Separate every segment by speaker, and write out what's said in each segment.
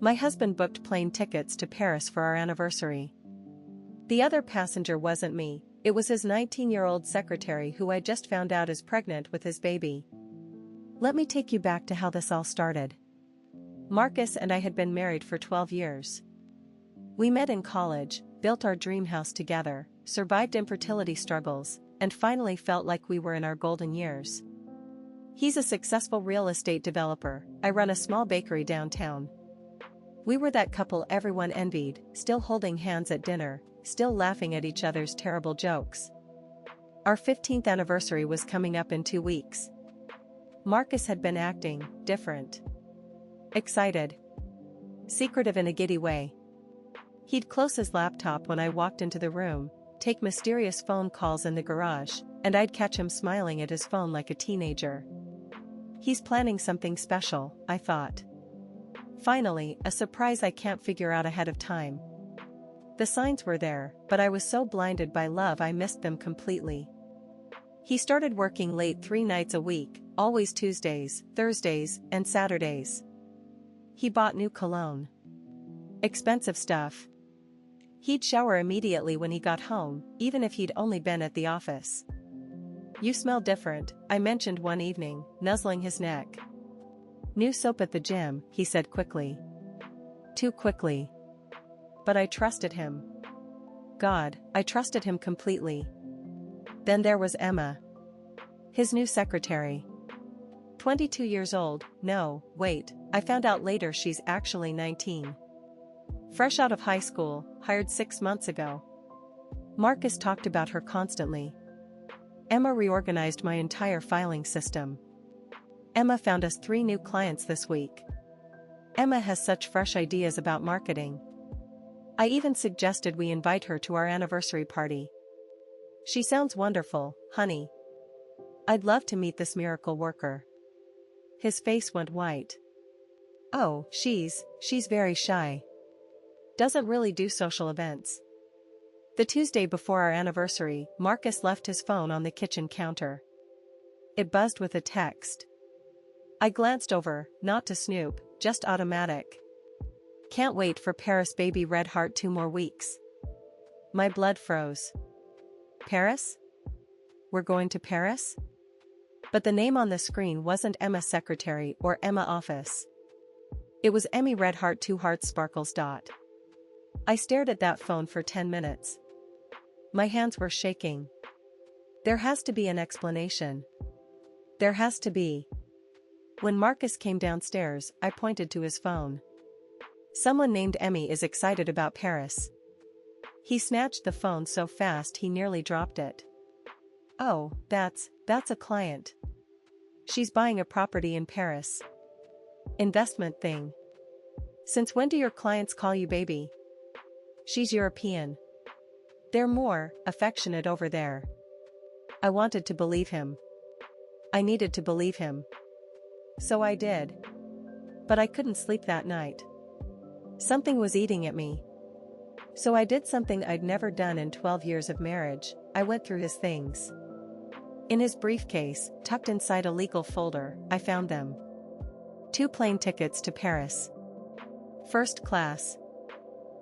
Speaker 1: My husband booked plane tickets to Paris for our anniversary. The other passenger wasn't me, it was his 19-year-old secretary who I just found out is pregnant with his baby. Let me take you back to how this all started. Marcus and I had been married for 12 years. We met in college, built our dream house together, survived infertility struggles, and finally felt like we were in our golden years. He's a successful real estate developer, I run a small bakery downtown. We were that couple everyone envied, still holding hands at dinner, still laughing at each other's terrible jokes. Our 15th anniversary was coming up in 2 weeks. Marcus had been acting different. Excited. Secretive in a giddy way. He'd close his laptop when I walked into the room, take mysterious phone calls in the garage, and I'd catch him smiling at his phone like a teenager. He's planning something special, I thought. Finally, a surprise I can't figure out ahead of time. The signs were there, but I was so blinded by love I missed them completely. He started working late 3 nights a week, always Tuesdays, Thursdays, and Saturdays. He bought new cologne. Expensive stuff. He'd shower immediately when he got home, even if he'd only been at the office. "You smell different," I mentioned one evening, nuzzling his neck. "New soap at the gym," he said quickly. Too quickly. But I trusted him. God, I trusted him completely. Then there was Emma. His new secretary. 22 years old, no, wait, I found out later she's actually 19. Fresh out of high school, hired 6 months ago. Marcus talked about her constantly. Emma reorganized my entire filing system. Emma found us 3 new clients this week. Emma has such fresh ideas about marketing. I even suggested we invite her to our anniversary party. She sounds wonderful, honey. I'd love to meet this miracle worker. His face went white. Oh, she's very shy. Doesn't really do social events. The Tuesday before our anniversary, Marcus left his phone on the kitchen counter. It buzzed with a text. I glanced over, not to snoop, just automatic. Can't wait for Paris, baby, red heart, 2 more weeks. My blood froze. Paris? We're going to Paris? But the name on the screen wasn't Emma Secretary or Emma Office. It was Emmy Red Heart 2 Hearts Sparkles. I stared at that phone for 10 minutes. My hands were shaking. There has to be an explanation. There has to be. When Marcus came downstairs, I pointed to his phone. Someone named Emmy is excited about Paris. He snatched the phone so fast he nearly dropped it. Oh, that's a client. She's buying a property in Paris. Investment thing. Since when do your clients call you baby? She's European. They're more affectionate over there. I wanted to believe him. I needed to believe him. So I did. But I couldn't sleep that night. Something was eating at me. So I did something I'd never done in 12 years of marriage. I went through his things. In his briefcase, tucked inside a legal folder, I found them. 2 plane tickets to Paris. First class.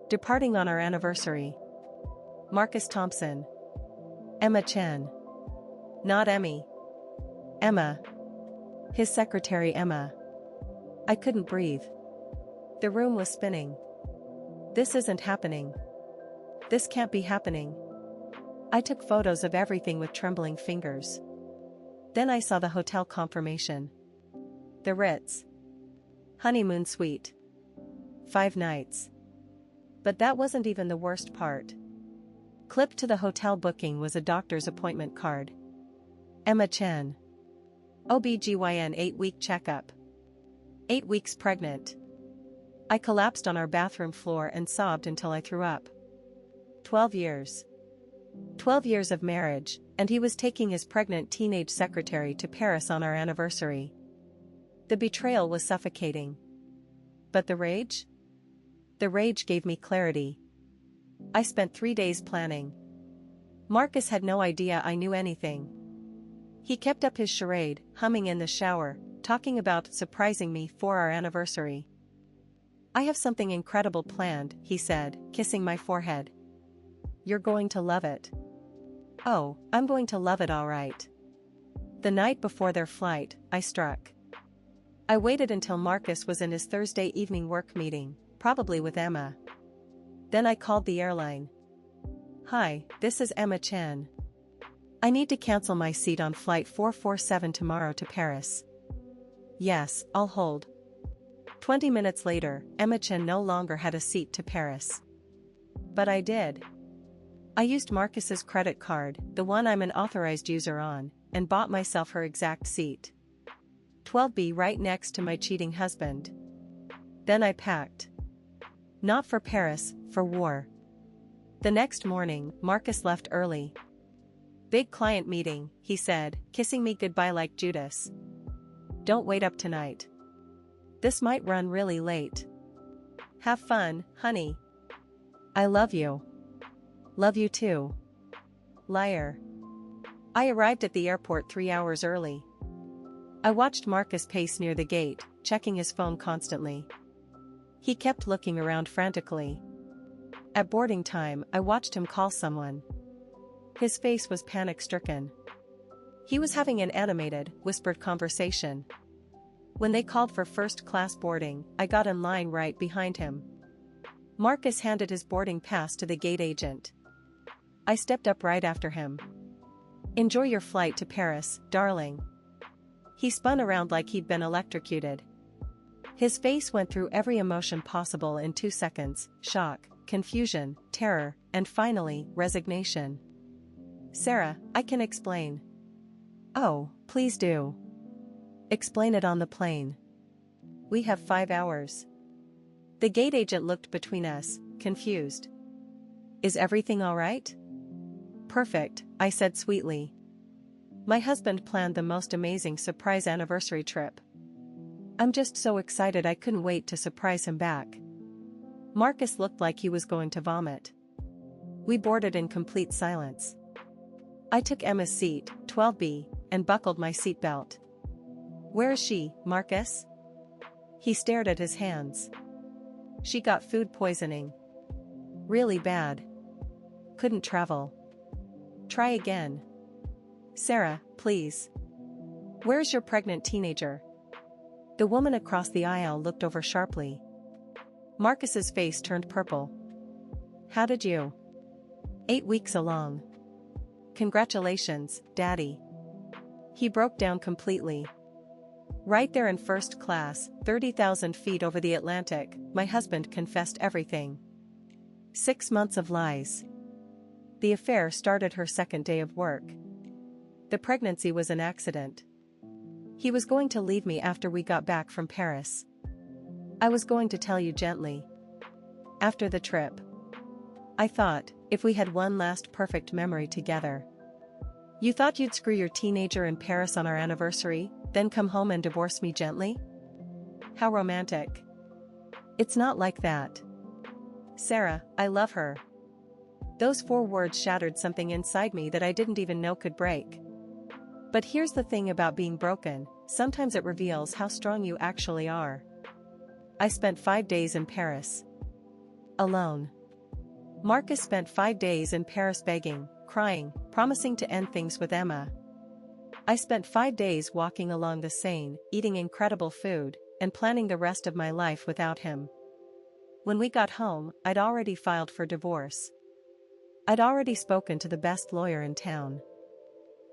Speaker 1: Departing on our anniversary. Marcus Thompson. Emma Chen. Not Emmy. Emma. His secretary Emma. I couldn't breathe. The room was spinning. This isn't happening. This can't be happening. I took photos of everything with trembling fingers. Then I saw the hotel confirmation. The Ritz. Honeymoon suite. 5 nights. But that wasn't even the worst part. Clipped to the hotel booking was a doctor's appointment card. Emma Chen. OBGYN 8-week checkup. 8 weeks pregnant. I collapsed on our bathroom floor and sobbed until I threw up. 12 years. 12 years of marriage, and he was taking his pregnant teenage secretary to Paris on our anniversary. The betrayal was suffocating. But the rage? The rage gave me clarity. I spent 3 days planning. Marcus had no idea I knew anything. He kept up his charade, humming in the shower, talking about surprising me for our anniversary. I have something incredible planned, he said, kissing my forehead. You're going to love it. Oh, I'm going to love it all right. The night before their flight, I struck. I waited until Marcus was in his Thursday evening work meeting, probably with Emma. Then I called the airline. Hi, this is Emma Chen. I need to cancel my seat on flight 447 tomorrow to Paris. Yes, I'll hold. 20 minutes later, Emma Chen no longer had a seat to Paris. But I did. I used Marcus's credit card, the one I'm an authorized user on, and bought myself her exact seat. 12B right next to my cheating husband. Then I packed. Not for Paris, for war. The next morning, Marcus left early. Big client meeting, he said, kissing me goodbye like Judas. Don't wait up tonight. This might run really late. Have fun, honey. I love you. Love you too. Liar. I arrived at the airport 3 hours early. I watched Marcus pace near the gate, checking his phone constantly. He kept looking around frantically. At boarding time, I watched him call someone. His face was panic-stricken. He was having an animated, whispered conversation. When they called for first-class boarding, I got in line right behind him. Marcus handed his boarding pass to the gate agent. I stepped up right after him. Enjoy your flight to Paris, darling. He spun around like he'd been electrocuted. His face went through every emotion possible in 2 seconds: shock, confusion, terror, and finally, resignation. Sarah, I can explain. Oh, please do. Explain it on the plane. We have 5 hours. The gate agent looked between us, confused. Is everything all right? Perfect, I said sweetly. My husband planned the most amazing surprise anniversary trip. I'm just so excited I couldn't wait to surprise him back. Marcus looked like he was going to vomit. We boarded in complete silence. I took Emma's seat, 12B, and buckled my seatbelt. Where is she, Marcus? He stared at his hands. She got food poisoning. Really bad. Couldn't travel. Try again. Sarah, please. Where's your pregnant teenager? The woman across the aisle looked over sharply. Marcus's face turned purple. How did you? 8 weeks along. Congratulations, Daddy. He broke down completely. Right there in first class, 30,000 feet over the Atlantic, my husband confessed everything. 6 months of lies. The affair started her second day of work. The pregnancy was an accident. He was going to leave me after we got back from Paris. I was going to tell you gently. After the trip. I thought, if we had one last perfect memory together. You thought you'd screw your teenager in Paris on our anniversary, then come home and divorce me gently? How romantic. It's not like that. Sarah, I love her. Those 4 words shattered something inside me that I didn't even know could break. But here's the thing about being broken, sometimes it reveals how strong you actually are. I spent 5 days in Paris. Alone. Marcus spent 5 days in Paris begging, crying, promising to end things with Emma. I spent 5 days walking along the Seine, eating incredible food, and planning the rest of my life without him. When we got home, I'd already filed for divorce. I'd already spoken to the best lawyer in town.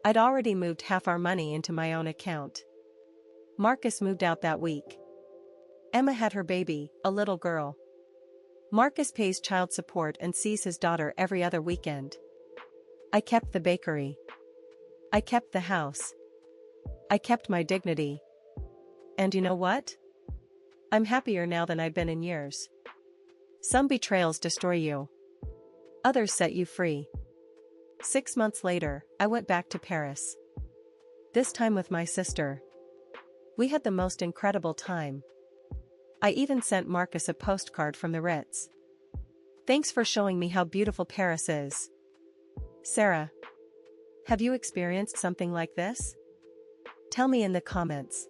Speaker 1: I'd already moved half our money into my own account. Marcus moved out that week. Emma had her baby, a little girl. Marcus pays child support and sees his daughter every other weekend. I kept the bakery. I kept the house. I kept my dignity. And you know what? I'm happier now than I've been in years. Some betrayals destroy you. Others set you free. 6 months later, I went back to Paris. This time with my sister. We had the most incredible time. I even sent Marcus a postcard from the Ritz. Thanks for showing me how beautiful Paris is. Sarah, have you experienced something like this? Tell me in the comments.